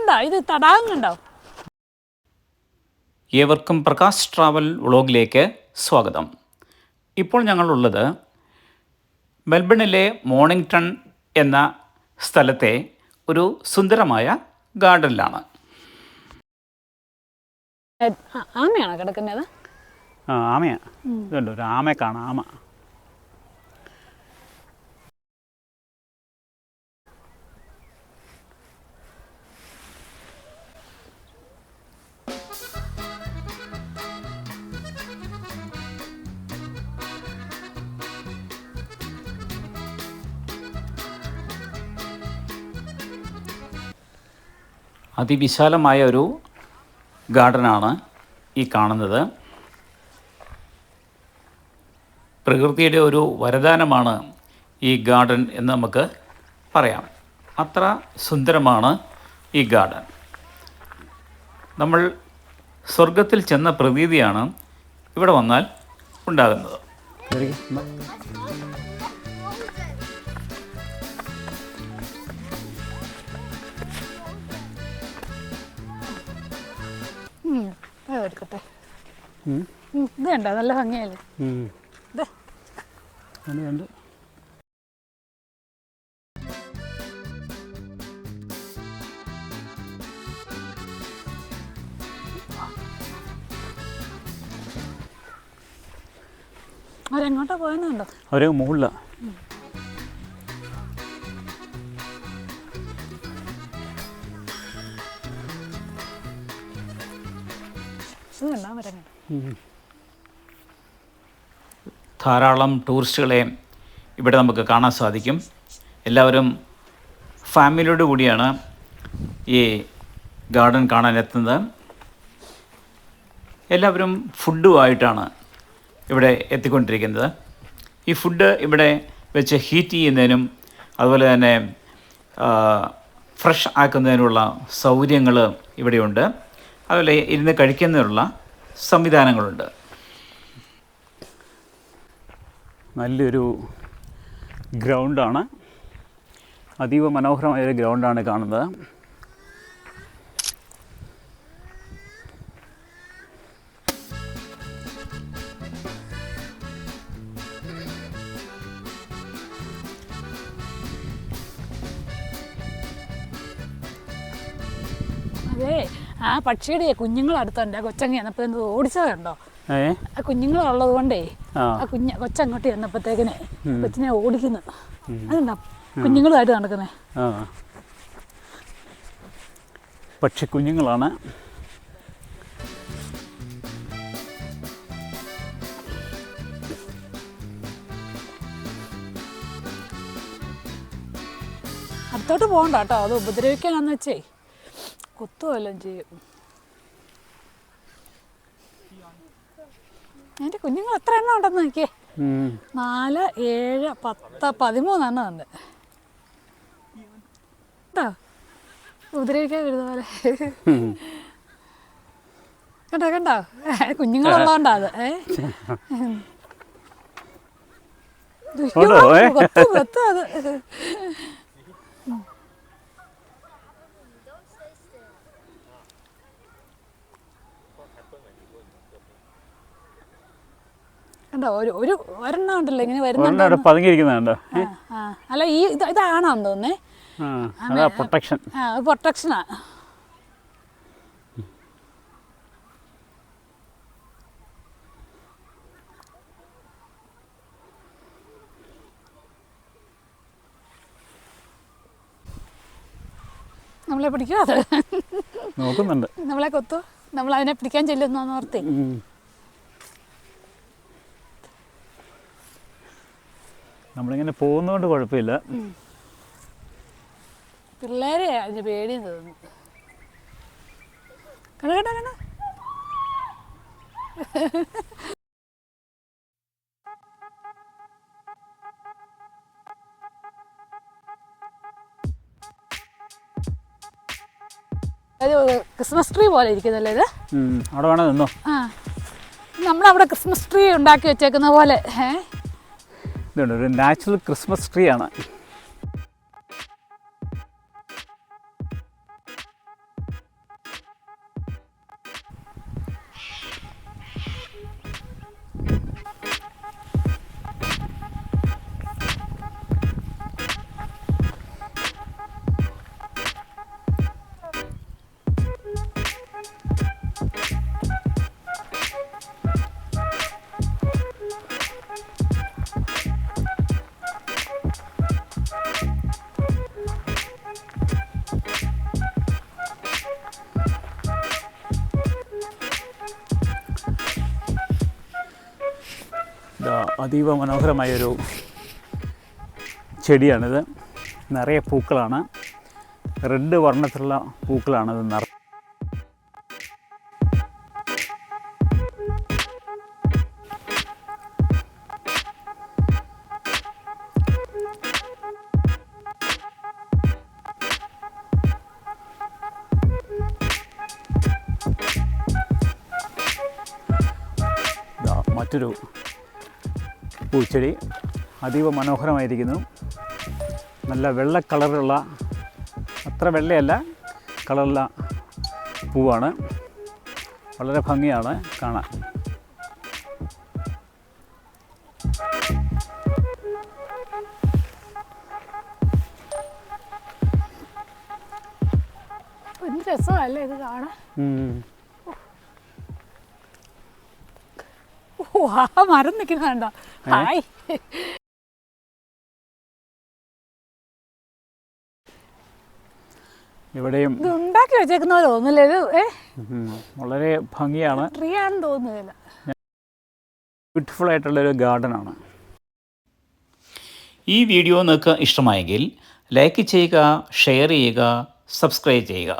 കണ്ടോ ഇത് തടാകം കണ്ടോ? ഏവർക്കും പ്രകാശ് ട്രാവൽ വ്ളോഗിലേക്ക് സ്വാഗതം. ഇപ്പോൾ ഞങ്ങളുള്ളത് മെൽബണിലെ മോണിംഗ്ടൺ എന്ന സ്ഥലത്തെ ഒരു സുന്ദരമായ ഗാർഡനിലാണ്. ആമയാണോ കിടക്കുന്നത്? ആമയാ. ഇതുണ്ട്, ഒരു ആമയെ കാണാം. ആമ അതിവിശാലമായ ഒരു ഗാർഡനാണ് ഈ കാണുന്നത്. പ്രകൃതിയുടെ ഒരു വരദാനമാണ് ഈ ഗാർഡൻ എന്ന് നമുക്ക് പറയാം. അത്ര സുന്ദരമാണ് ഈ ഗാർഡൻ. നമ്മൾ സ്വർഗത്തിൽ ചെന്ന പ്രതീതിയാണ് ഇവിടെ വന്നാൽ ഉണ്ടാകുന്നത്. എടുക്കട്ടെ. ഇത് കണ്ടോ, നല്ല ഭംഗിയല്ലേ? അവരെങ്ങോട്ടാ പോയെന്നുണ്ടോ? അവര് മുകളിലാണ്. ധാരാളം ടൂറിസ്റ്റുകളെ ഇവിടെ നമുക്ക് കാണാൻ സാധിക്കും. എല്ലാവരും ഫാമിലിയോട് കൂടിയാണ് ഈ ഗാർഡൻ കാണാൻ എത്തുന്നത്. എല്ലാവരും ഫുഡുമായിട്ടാണ് ഇവിടെ എത്തിക്കൊണ്ടിരിക്കുന്നത്. ഈ ഫുഡ് ഇവിടെ വെച്ച് ഹീറ്റ് ചെയ്യുന്നതിനും അതുപോലെ തന്നെ ഫ്രഷ് ആക്കുന്നതിനുള്ള സൗകര്യങ്ങൾ ഇവിടെയുണ്ട്. അതുപോലെ ഇരുന്ന് കഴിക്കുന്നതിനുള്ള സംവിധാനങ്ങളുണ്ട്. നല്ലൊരു ഗ്രൗണ്ടാണ്, അതീവ മനോഹരമായൊരു ഗ്രൗണ്ടാണ് കാണുന്നത്. അതെ, ആ പക്ഷിയുടെ കുഞ്ഞുങ്ങൾ അടുത്തുണ്ട്. ആ കൊച്ചങ്ങ് ചെന്നപ്പോൾ ഓടിച്ചതുണ്ടോ? ആ കുഞ്ഞുങ്ങളുള്ളത് കൊണ്ടേ ആ കൊച്ചങ്ങോട്ട് ചെന്നപ്പോഴത്തേക്കിന് കൊച്ചിനെ ഓടിക്കുന്നു. അതുണ്ടോ കുഞ്ഞുങ്ങളുമായിട്ട് നടക്കുന്നേ? പക്ഷി കുഞ്ഞുങ്ങളാണ്. അടുത്തോട്ട് പോകണ്ട കേട്ടോ, അത് ഉപദ്രവിക്കാനാന്ന് വെച്ചേ കൊത്തുവെല്ലാം ചെയ്യും. അതിൻ്റെ കുഞ്ഞുങ്ങൾ എത്ര എണ്ണം ഉണ്ടെന്ന് നോക്കിയേ. 4, 7, 10, 13 എണ്ണം ഉണ്ട് കേട്ടോ. ഉപദ്രവിക്കാൻ വരുന്ന പോലെ കണ്ടോ കണ്ടോ, കുഞ്ഞുങ്ങളുള്ളതുകൊണ്ടാ അത്. കൊത്തു അത്. കണ്ടോ, ഒരെണ്ണം ഉണ്ടല്ലോ ഇങ്ങനെ വരുന്നുണ്ട്, പതുങ്ങിയിരിക്കുന്നുണ്ടോ? അല്ല ഈ ഇതാണോന്ന് തോന്നേ. പ്രൊട്ടക്ഷനാ. നമ്മളെ പിടിക്കുമോ? അത് നോക്കുന്നുണ്ട്. നമ്മളെ കൊത്തു, നമ്മളതിനെ പിടിക്കാൻ ചെല്ലുന്നോന്ന് ഓർത്തേ. നമ്മളിങ്ങനെ പോകുന്നതുകൊണ്ട് കുഴപ്പമില്ല. പിള്ളേരെ അതിന് പേടിയും തോന്നുന്നു. കണ്ട കണ്ട കണ്ട. ക്രിസ്മസ് ട്രീ പോലെ ഇരിക്കുന്നല്ലേ ഇത്? അവിടെ വേണോ നിന്നോ? നമ്മളവിടെ ക്രിസ്മസ് ട്രീ ഉണ്ടാക്കി വെച്ചേക്കുന്ന പോലെ. ഇതുണ്ട്, ഒരു നാച്ചുറൽ ക്രിസ്മസ് ട്രീ ആണ്. അതീവ മനോഹരമായൊരു ചെടിയാണിത്. നിറയെ പൂക്കളാണ്, റെഡ് വർണ്ണത്തിലുള്ള പൂക്കളാണിത് മറ്റൊരു പൂച്ചെടി അതീവ മനോഹരമായിരിക്കുന്നു. നല്ല വെള്ള കളറുള്ള, അത്ര വെള്ളയല്ല, കളറുള്ള പൂവാണ്. വളരെ ഭംഗിയാണ് കാണാൻ. എന്ത് രസമല്ലേ ഇത് കാണാൻ. ആ മരം നിൽക്കുന്ന കണ്ടോ? ഹായ്. ഇവിടെയും ഇത് ഉണ്ടാക്കി വെച്ചേക്കുന്ന പോലെ തോന്നില്ല. ഇത് വളരെ ഭംഗിയാണ്. ട്രീ ആണെന്ന് തോന്നുന്നില്ല. ബ്യൂട്ടിഫുൾ ആയിട്ടുള്ളൊരു ഗാർഡനാണ്. ഈ വീഡിയോ നിങ്ങൾക്ക് ഇഷ്ടമായെങ്കിൽ ലൈക്ക് ചെയ്യുക, ഷെയർ ചെയ്യുക, സബ്സ്ക്രൈബ് ചെയ്യുക.